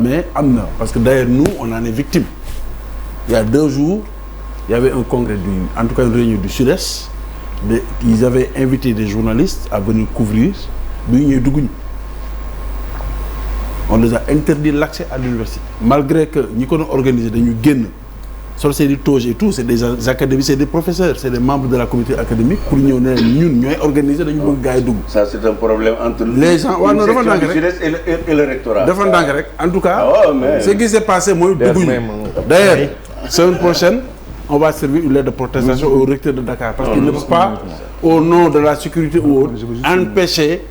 ne am na parce que d'ailleurs nous on en est victime. Il y a 2 jours il y avait un congrès en tout cas une réunion du Sud-Est ils avaient invité des journalistes à venir couvrir bi ñuy dugguñ on les a interdit l'accès à l'université malgré que ñi ko doon organiser dañu génn sol seen i toge et tout c'est des académiques c'est des professeurs c'est des membres de la communauté académique pour ñëw ne ñun ñooy organiser dañu bëgg gars yi dugg. Ça c'est un problème entre les gens waaw non dafa ndànk rek et le rectorat. dafa ndànk rek en tout cas. mais ce qui s'est passé mooy dugguñu. D'ailleurs semaine prochaine on va servir une lettre de protestation au recteur de Dakar parce qu'il ne peut pas au nom de la sécurité ou autre empêcher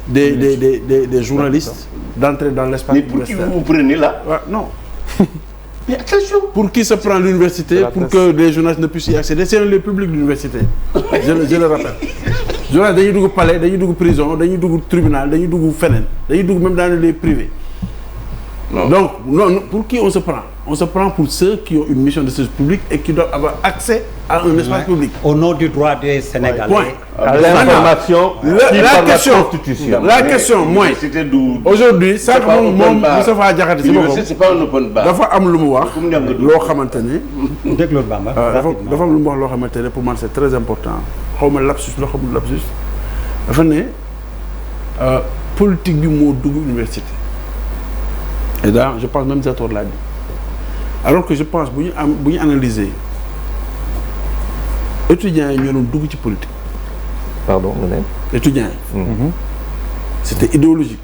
des journalistes d'entrer dans l'espace universitaire. Mais pour qui vous prenez là? Non. Mais attention. Pour qui se prend l'université pour que les journalistes ne puissent y accéder c'est un lieu public de l'université. Je le rappelle. Journalistes dañuy dugg palais dañuy dugg prison dañuy dugg tribunal dañuy dugg feneen dañuy dugg même dans les privés. Non. Donc non pour qui on se prend? On se prend pour ceux qui ont une mission de service public et qui doivent avoir accès à un espace public. Au nom du droit des Sénégalais. Point. L'information la question mooy aujourd'hui sànq moom Moustapha Diakhaté si boppam c'est pas un open bar. dafa am lu mu wax loo xamante ne déglu Bamba dafa am lu mu wax loo xamante ne pour man c'est très important xaw ma lapsus la xamul lapsus dafa ne politique bi moo dugg université et là je pense même Zator l'a dit alors que je pense bu ñu analyser étudiants yi ñoo doon dugg ci politique. Pardon mu ne. étudiants yi. C'était idéologique.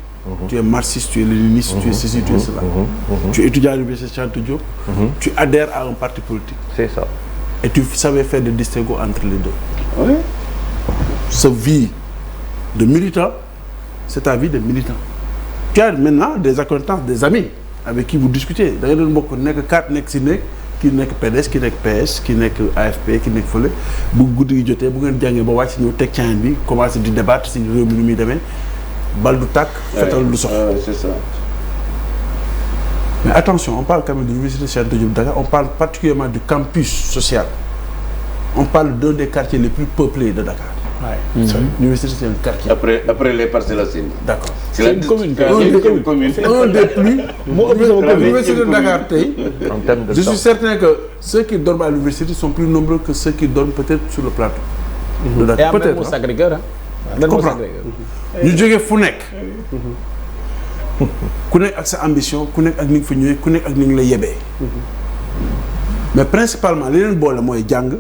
Tu es marxiste, tu es léniniste, tu es ceci, tu es cela. Tu es étudiant à l'université Cheikh Anta Diop. Tu adhères à un parti politique. C'est ça. Et tu savais faire des distinguos entre les deux. Oui. Sa vie de militant, c'est ta vie de militant. Tu as maintenant des acquaintances, des amis avec qui vous discutez. Da nga doon bokk nekk 4 nekk si nekk kii nekk PDS kii nekk PS kii nekk AFP kii nekk fële bu guddi gi jotee bu ngeen jàngee ba wàcc ñëw teg caan bi commencé di débattre si réew mi ni muy demee bal du tàkk fetal du sox. C'est ça. Mais attention, on parle quand même de l'université Cheikh Anta Diop Dakar, on parle particulièrement du campus social. On parle d'un des quartiers les plus peuplés de Dakar. Ouais. L'université c'est un quartier. Après les Parcelles Assainies. D'accord. C'est une commune. Un des plus. L'université de Dakar tey. Je suis certain que ceux qui dorment à l'université sont plus nombreux que ceux qui dorment peut-être sur le plateau. De Dakar peut-être. Même au Sacré-Cœur ñu jógee fu nekk. ku nekk ak sa ambition ku nekk ak ni nga fa ñëwee ku nekk ak ni nga la yebee. Mais principalement li leen boole mooy jàng.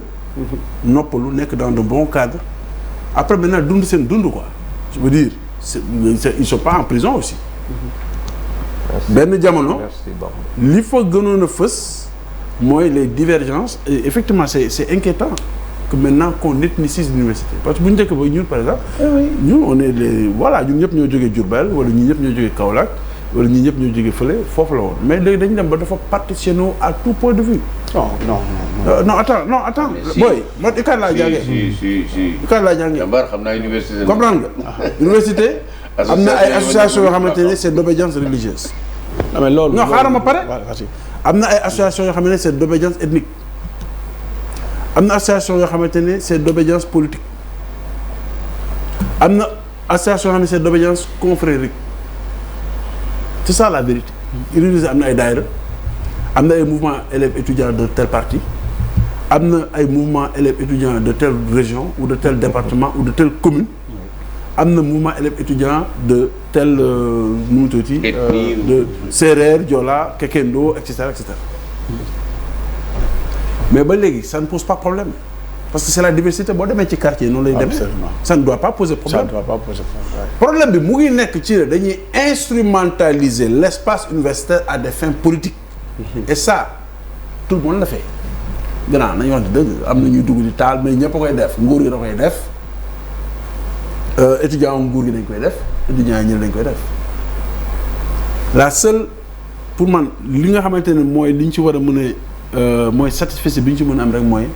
noppalu nekk dans de bons cadres. Après maintenant dund seen dund quoi. Je veux dire ils sont pas en prison aussi. benn jamono li fa gënoon a fës mooy les divergences et effectivement c'est inquiétant que maintenant qu'on ethnicise l'université parce que bu njëkk ba ñun par exemple ñun on est les voilà ñun ñëpp ñoo jógee Diourbel wala ñun ñëpp ñoo jógee Kaolack wala ñun ñëpp ñoo jógee fële foofu la woon mais léegi dañu dem ba dafa partitionné à tout point de vue. Non attends booy man UCAD laa jàngee. si UCAD laa jàngee. jàmbaar xam naa université. comprendre nga université. am na ay associations yoo xamante ne c'est d'obédience religieuse. mais loolu non xaaral ma pare. am na ay associations yoo xamante ne c'est d'obédience ethnique. am na association yoo xamante ne c'est d'obédience politique. am na association yoo xam ne c'est d'obédience confrérique. C'est ça la vérité. Université am na ay daayira am na ay mouvement élèves étudiants de tel parti am na ay mouvement élèves étudiants de telle région ou de tel département ou de telle commune am na mouvement élèves étudiants de tel nu mu tuuti de Sérère Joola Kekendo et cetera et cetera. Mais ba léegi ça ne pose pas problème parce que c'est la diversité boo demee ci quartier noonu lay demee. Ça ne doit pas poser problème. Ça ne doit pas poser problème. Problème bi mu ngi nekk ci dañuy instrumentaliser l'espace universitaire à des fins politiques. Et ça tout le monde le fait. gannaaw nañu wax dëgg am na ñuy dugg di taal mais ñëpp a koy def nguur gi da koy def étudiants nguur gi dañ koy def étudiants yi ñëw dañ koy def. La seule pour man li nga xamante ne mooy li ñu ci war a mën a mooy satisfaction bi ñu ci mën a am rek mooy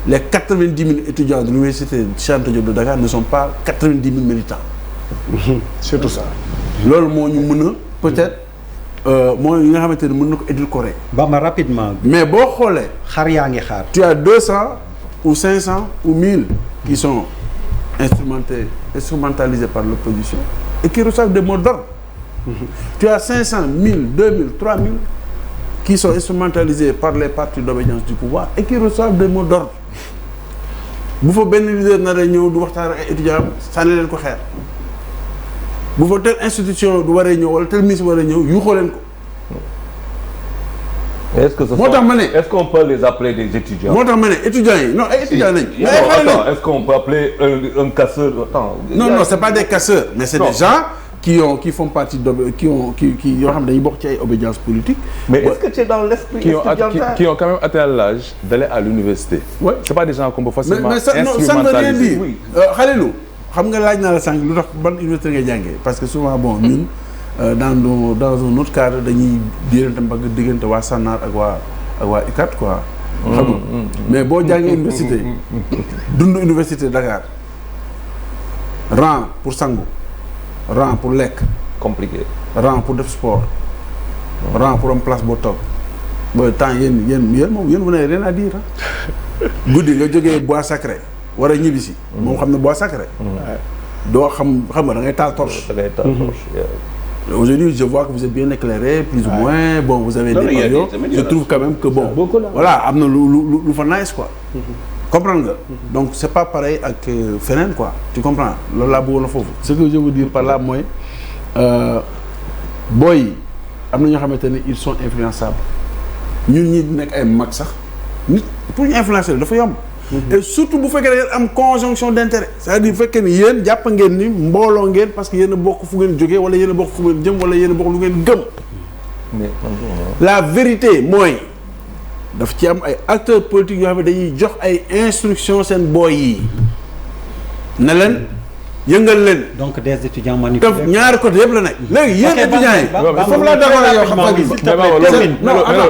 les 90 000 étudiants de l'université Cheikh Anta Diop de Dakar ne sont pas 90 000 militants. surtout ça. loolu moo ñu mën a peut-être mooy li nga xamante ne mën na ko édulcorer. Bamba rapidement. Mais boo xoolee. xar yaa ngi xaar. Tu as 200 ou 500 ou 1000 qui sont instrumentalisés par l'opposition et qui reçoivent des mots d'ordre. Tu as 500, 1000, 2000, 3000 qui sont instrumentalisés par les partis d'obédience du pouvoir et qui reçoivent des mots d'ordre. bu fa benn leader nar a ñëw du waxtaan ak ay étudiants sànni leen ko xeer bu fa telle institution du waree ñëw wala tel ministre war a ñëw yuuxoo leen ko. Est-ce que ce moo tax ma ne est-ce qu'on peut les appeler des étudiants? moo tax ma ne étudiants yi non ay étudiants lañ. Non, attends, est-ce qu'on peut appeler un casseur? Attends. Non, c'est pas des casseurs, mais c'est des gens qui font partie de yoo xam dañuy bokk ci ay obédience politique. Mais est-ce que tu es dans l'esprit estudiantin? Qui ont quand même atteint l'âge d'aller à l'université. Ouais. C'est pas des gens qu'on peut facilement mais ça ne veut rien instrumentaliser. dire. Khalilou xam nga laaj naa la sànq lu tax ban université ngay jàngee parce que souvent bon ñun dans un autre cadre dañuy diirante mbagg diggante waa Sànnaar ak waa UCAD quoi. xam nga mais boo jàngee université dund université Dakar rang pour sangu. rang pour lekk. Compliqué. rang pour def sport. rang pour am place boo toog. booy temps yéen moom vous n'avez rien à dire ah. guddi nga jógee bois sacré war a ñibbisi. moom xam ne bois sacré. doo xam nga da ngay taal torche. Da ngay taal torche. Aujourd'hui, je vois que vous êtes bien éclairé, plus ou moins. Bon, vous avez des pavillons. Je trouve quand même que bon, voilà, am na lu fa nice quoi. Comprendre nga. Donc c'est pas pareil ak feneen quoi. Tu comprends loolu laa bëggoon a foofu. Ce que je veux dire par là mooy booy am na ñoo xamante ne ils sont influençables ñun ñi nekk ay mag sax nit pour ñu influencer dafa yomb. Et surtout bu fekkee da ngeen am conjonction d'intérêt c'est-à-dire bu fekkee ni yéen jàpp ngeen ni mbooloo ngeen parce que yéen a bokk fu ngeen jógee wala yéen a bokk fu ngeen jëm wala yéen a bokk lu ngeen gëm. Mais la vérité mooy daf ci am ay acteurs politiques yoo xam ne dañuy jox ay instructions seen booy yi ne leen yëngal leen. donc des étudiants manipulés. te ñaari côté yëpp la nekk. léegi yéen étudiants yi. foofu laa d'accord ak yow xam nga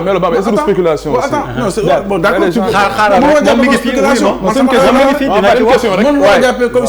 mais le Bamba est-ce que spéculation aussi. non c'est bon d'accord. xaaral rek moom mi ngi fi oui non c'est une question rek. mën nga jàppee comme